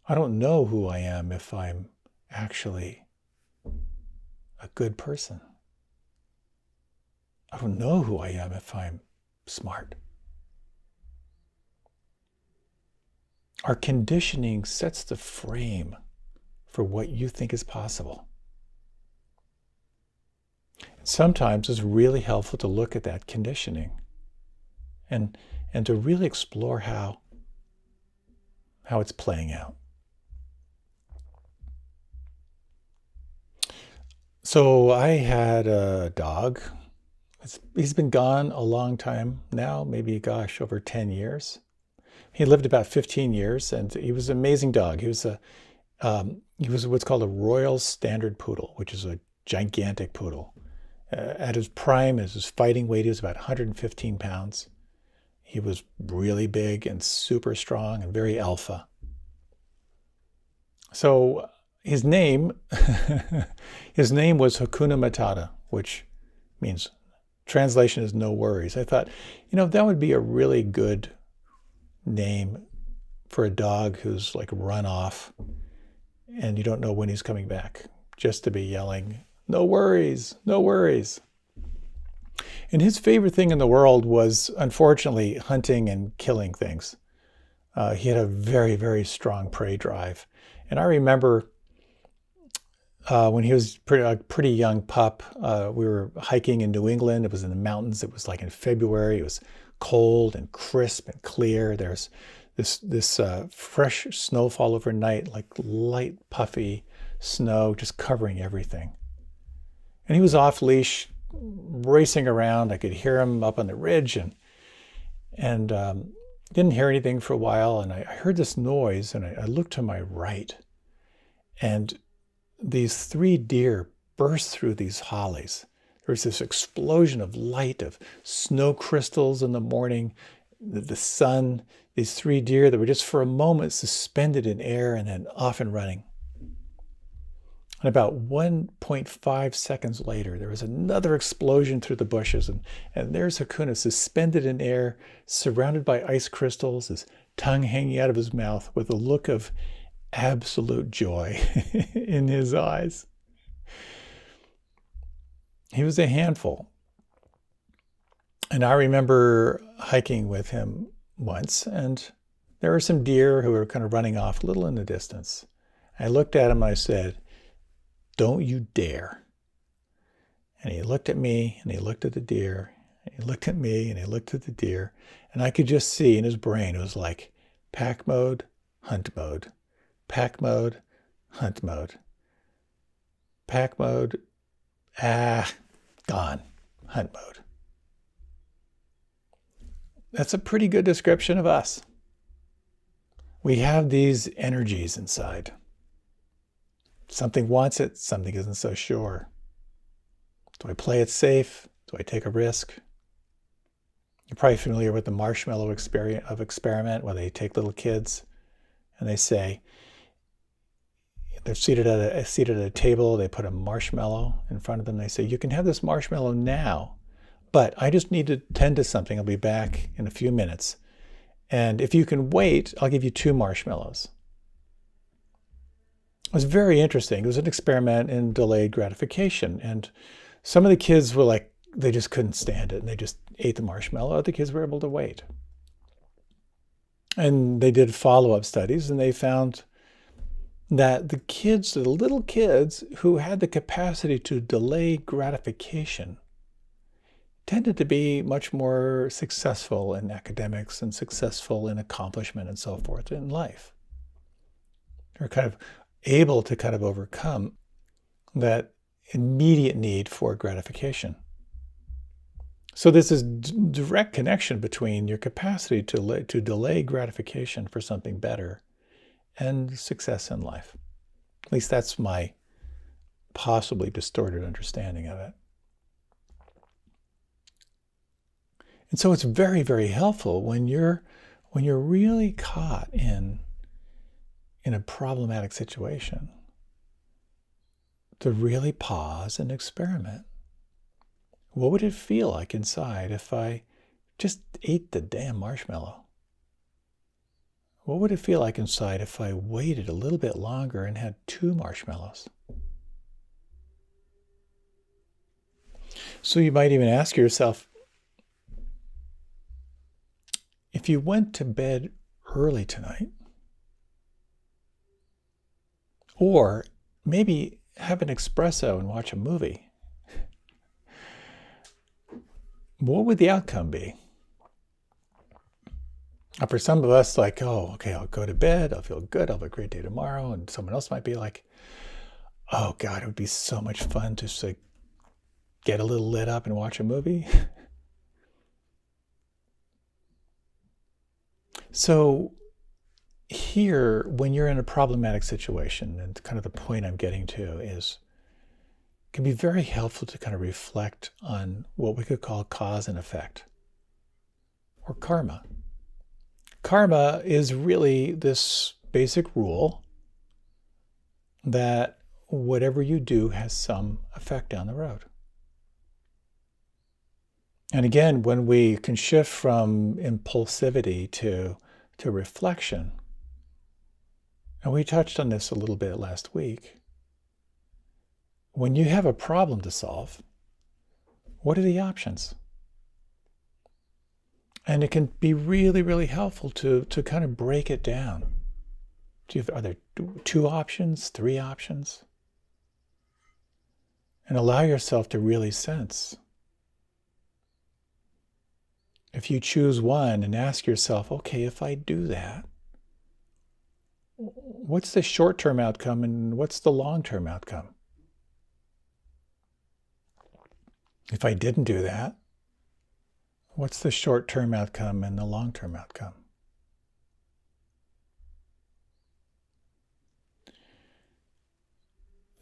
I don't know who I am if I'm actually a good person. I don't know who I am if I'm smart. Our conditioning sets the frame for what you think is possible. Sometimes it's really helpful to look at that conditioning and to really explore how it's playing out. So I had a dog. He's been gone a long time now, maybe, over 10 years. He lived about 15 years, and he was an amazing dog. He was what's called a Royal Standard Poodle, which is a gigantic poodle. At his prime, as his fighting weight, he was about 115 pounds. He was really big and super strong and very alpha. So his name, his name was Hakuna Matata, which means, translation is no worries. I thought, that would be a really good name for a dog who's like run off and you don't know when he's coming back, just to be yelling, no worries, no worries. And his favorite thing in the world was, unfortunately, hunting and killing things. He had a very, very strong prey drive. And I remember when he was a pretty young pup, we were hiking in New England. It was in the mountains. It was like in February. It was cold and crisp and clear. There's this fresh snowfall overnight, like light, puffy snow just covering everything. And he was off leash, racing around. I could hear him up on the ridge, and didn't hear anything for a while. And I heard this noise, and I looked to my right, and these 3 deer burst through these hollies. There was this explosion of light, of snow crystals in the morning, the sun, these 3 deer that were just for a moment suspended in air and then off and running. And about 1.5 seconds later, there was another explosion through the bushes, and there's Hakuna suspended in air, surrounded by ice crystals, his tongue hanging out of his mouth with a look of absolute joy in his eyes. He was a handful. And I remember hiking with him once, and there were some deer who were kind of running off a little in the distance. I looked at him and I said, "Don't you dare." And he looked at me and he looked at the deer. And he looked at me and he looked at the deer. And I could just see in his brain, it was like pack mode, hunt mode, pack mode, hunt mode, pack mode, gone, hunt mode. That's a pretty good description of us. We have these energies inside. Something wants it, something isn't so sure. Do I play it safe? Do I take a risk? You're probably familiar with the marshmallow experiment where they take little kids and they say, they're seated at a table, they put a marshmallow in front of them, they say, you can have this marshmallow now, but I just need to tend to something. I'll be back in a few minutes. And if you can wait, I'll give you 2 marshmallows. It was very interesting. It was an experiment in delayed gratification. And some of the kids were like, they just couldn't stand it, and they just ate the marshmallow. Other kids were able to wait. And they did follow-up studies, and they found that the little kids who had the capacity to delay gratification tended to be much more successful in academics and successful in accomplishment and so forth in life. They're kind of able to kind of overcome that immediate need for gratification. So there's this direct connection between your capacity to delay gratification for something better and success in life. At least that's my possibly distorted understanding of it. And so it's very, very helpful when you're really caught in a problematic situation to really pause and experiment. What would it feel like inside if I just ate the damn marshmallow? What would it feel like inside if I waited a little bit longer and had 2 marshmallows? So you might even ask yourself, if you went to bed early tonight, or maybe have an espresso and watch a movie, what would the outcome be? Now, for some of us, like, oh, okay, I'll go to bed, I'll feel good, I'll have a great day tomorrow. And someone else might be like, oh God, it would be so much fun to just get a little lit up and watch a movie. So here, when you're in a problematic situation, and kind of the point I'm getting to is, it can be very helpful to kind of reflect on what we could call cause and effect, or karma. Karma is really this basic rule that whatever you do has some effect down the road. And again, when we can shift from impulsivity to reflection, and we touched on this a little bit last week, when you have a problem to solve, what are the options? And it can be really, really helpful to kind of break it down. Are there 2 options, 3 options? And allow yourself to really sense. If you choose one and ask yourself, okay, if I do that, what's the short-term outcome and what's the long-term outcome? If I didn't do that, what's the short-term outcome and the long-term outcome?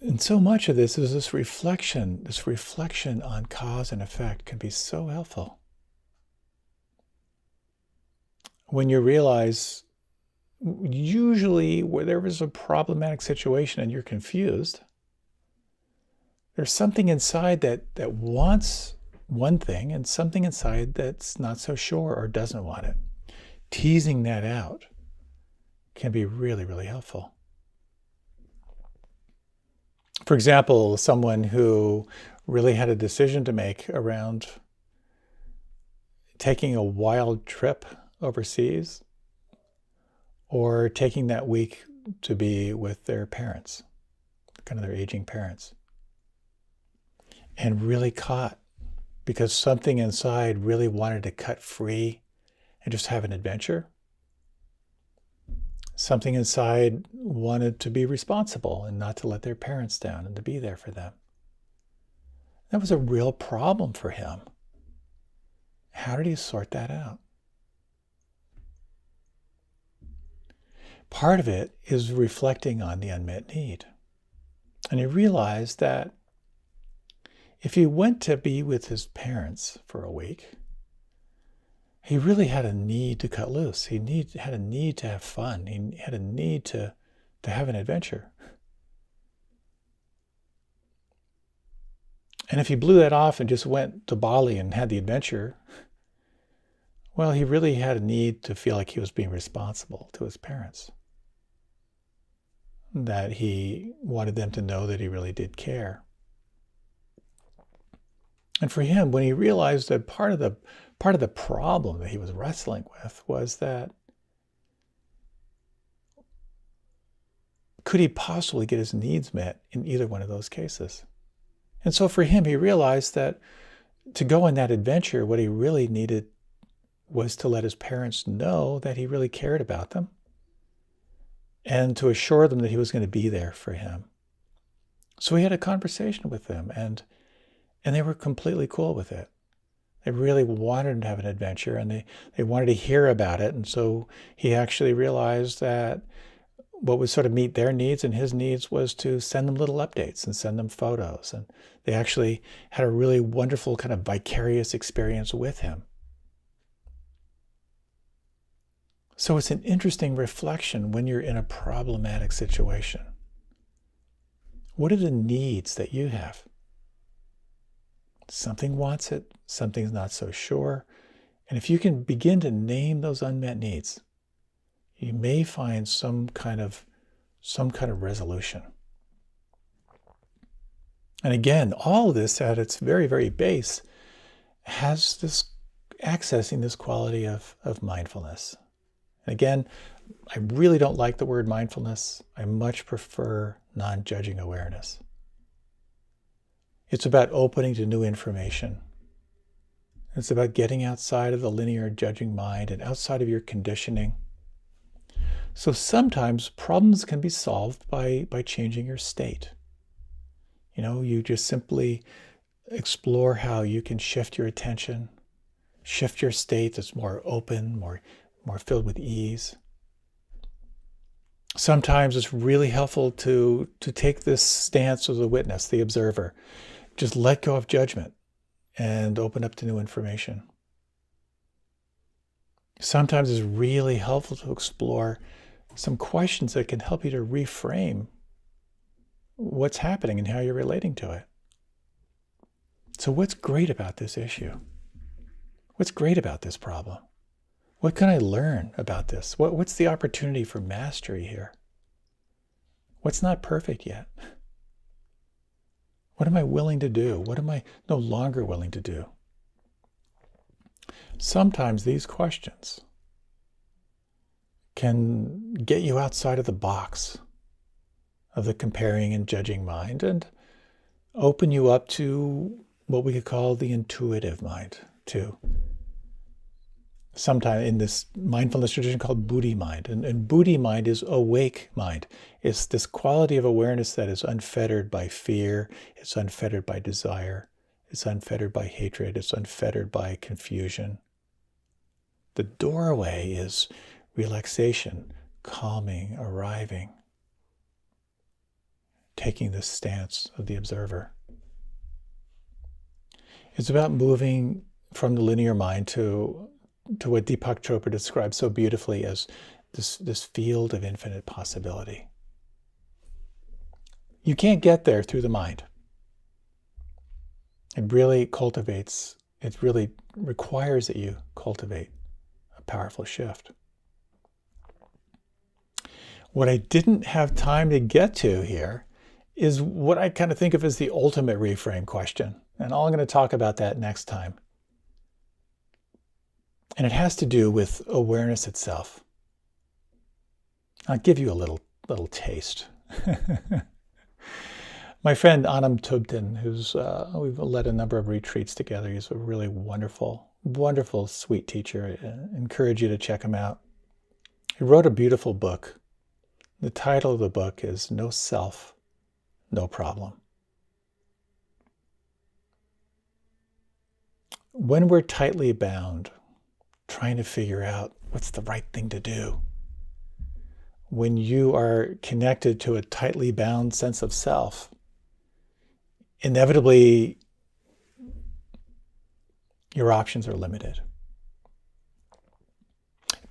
And so much of this is this reflection on cause and effect can be so helpful. When you realize, usually where there is a problematic situation and you're confused, there's something inside that wants one thing and something inside that's not so sure or doesn't want it. Teasing that out can be really, really helpful. For example, someone who really had a decision to make around taking a wild trip overseas or taking that week to be with their parents, kind of their aging parents, and really caught because something inside really wanted to cut free and just have an adventure. Something inside wanted to be responsible and not to let their parents down and to be there for them. That was a real problem for him. How did he sort that out? Part of it is reflecting on the unmet need. And he realized that if he went to be with his parents for a week, he really had a need to cut loose. He had a need to have fun. He had a need to have an adventure. And if he blew that off and just went to Bali and had the adventure, well, he really had a need to feel like he was being responsible to his parents. That he wanted them to know that he really did care. And for him, when he realized that part of the problem that he was wrestling with was that could he possibly get his needs met in either one of those cases? And so for him, he realized that to go on that adventure, what he really needed was to let his parents know that he really cared about them and to assure them that he was going to be there for him. So he had a conversation with them, and they were completely cool with it. They really wanted to have an adventure, and they wanted to hear about it. And so he actually realized that what would sort of meet their needs and his needs was to send them little updates and send them photos. And they actually had a really wonderful kind of vicarious experience with him. So it's an interesting reflection when you're in a problematic situation. What are the needs that you have? Something wants it, something's not so sure. And if you can begin to name those unmet needs, you may find some kind of resolution. And again, all of this at its very, very base has this accessing this quality of mindfulness. And again, I really don't like the word mindfulness. I much prefer non-judging awareness. It's about opening to new information. It's about getting outside of the linear judging mind and outside of your conditioning. So sometimes problems can be solved by changing your state. You just simply explore how you can shift your attention, shift your state that's more open, more filled with ease. Sometimes it's really helpful to take this stance of the witness, the observer. Just let go of judgment and open up to new information. Sometimes it's really helpful to explore some questions that can help you to reframe what's happening and how you're relating to it. So what's great about this issue? What's great about this problem? What can I learn about this? What's the opportunity for mastery here? What's not perfect yet? What am I willing to do? What am I no longer willing to do? Sometimes these questions can get you outside of the box of the comparing and judging mind and open you up to what we could call the intuitive mind, too. Sometime in this mindfulness tradition called Buddhi mind. And Buddhi mind is awake mind. It's this quality of awareness that is unfettered by fear, it's unfettered by desire, it's unfettered by hatred, it's unfettered by confusion. The doorway is relaxation, calming, arriving, taking the stance of the observer. It's about moving from the linear mind to what Deepak Chopra describes so beautifully as this field of infinite possibility. You can't get there through the mind. It really requires that you cultivate a powerful shift. What I didn't have time to get to here is what I kind of think of as the ultimate reframe question. And I'm going to talk about that next time. And it has to do with awareness itself. I'll give you a little taste. My friend Anam Tubden, we've led a number of retreats together. He's a really wonderful, wonderful, sweet teacher. I encourage you to check him out. He wrote a beautiful book. The title of the book is No Self, No Problem. When we're tightly bound, trying to figure out what's the right thing to do, when you are connected to a tightly bound sense of self, inevitably your options are limited.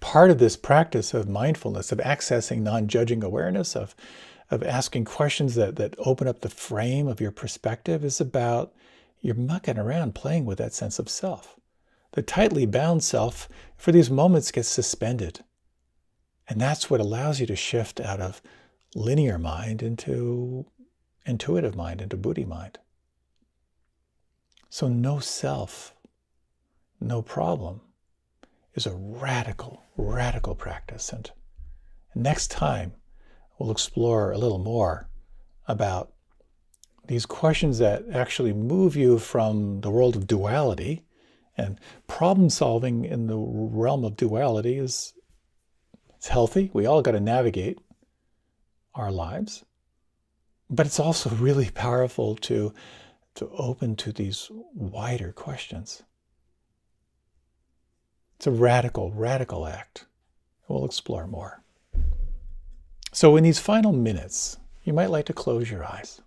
Part of this practice of mindfulness, of accessing non-judging awareness, of asking questions that open up the frame of your perspective is about you're mucking around playing with that sense of self. The tightly bound self for these moments gets suspended. And that's what allows you to shift out of linear mind into intuitive mind, into Buddhi mind. So no self, no problem is a radical, radical practice. And next time, we'll explore a little more about these questions that actually move you from the world of duality. And problem solving in the realm of duality it's healthy. We all got to navigate our lives. But it's also really powerful to open to these wider questions. It's a radical, radical act. We'll explore more. So in these final minutes, you might like to close your eyes.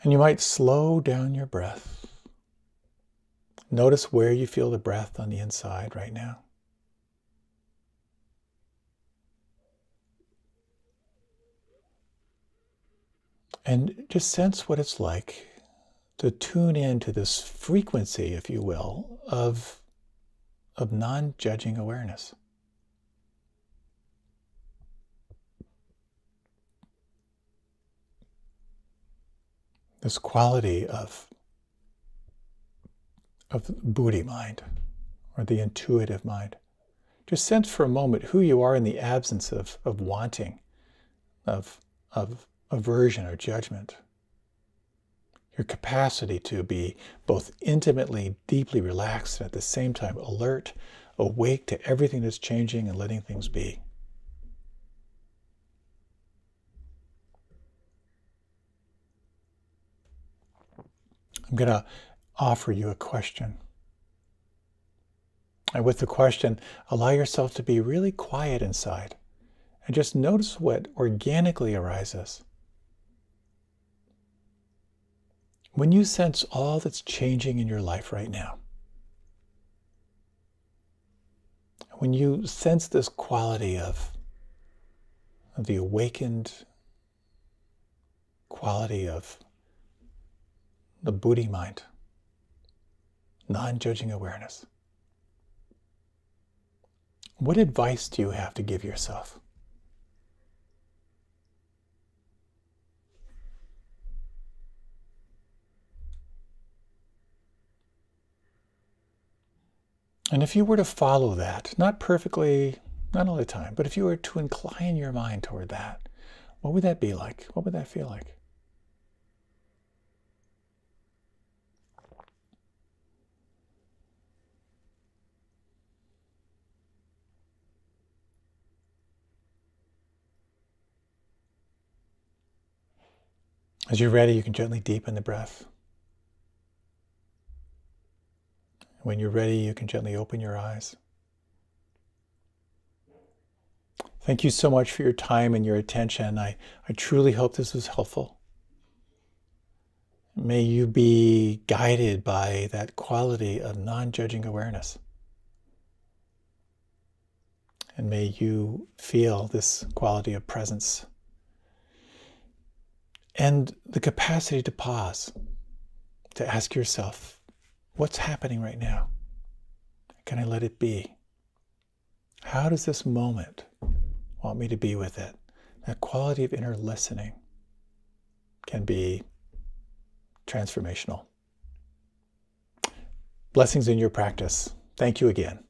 And you might slow down your breath. Notice where you feel the breath on the inside right now. And just sense what it's like to tune into this frequency, if you will, of non-judging awareness. This quality of Buddhi mind, or the intuitive mind. Just sense for a moment who you are in the absence of wanting, of aversion or judgment. Your capacity to be both intimately, deeply relaxed, and at the same time alert, awake to everything that's changing and letting things be. I'm going to offer you a question. And with the question, allow yourself to be really quiet inside and just notice what organically arises. When you sense all that's changing in your life right now, when you sense this quality of the awakened quality of the Buddhi mind, non-judging awareness, what advice do you have to give yourself? And if you were to follow that, not perfectly, not all the time, but if you were to incline your mind toward that, what would that be like? What would that feel like? As you're ready, you can gently deepen the breath. When you're ready, you can gently open your eyes. Thank you so much for your time and your attention. I truly hope this was helpful. May you be guided by that quality of non-judging awareness. And may you feel this quality of presence and the capacity to pause, to ask yourself, what's happening right now? Can I let it be? How does this moment want me to be with it? That quality of inner listening can be transformational. Blessings in your practice. Thank you again.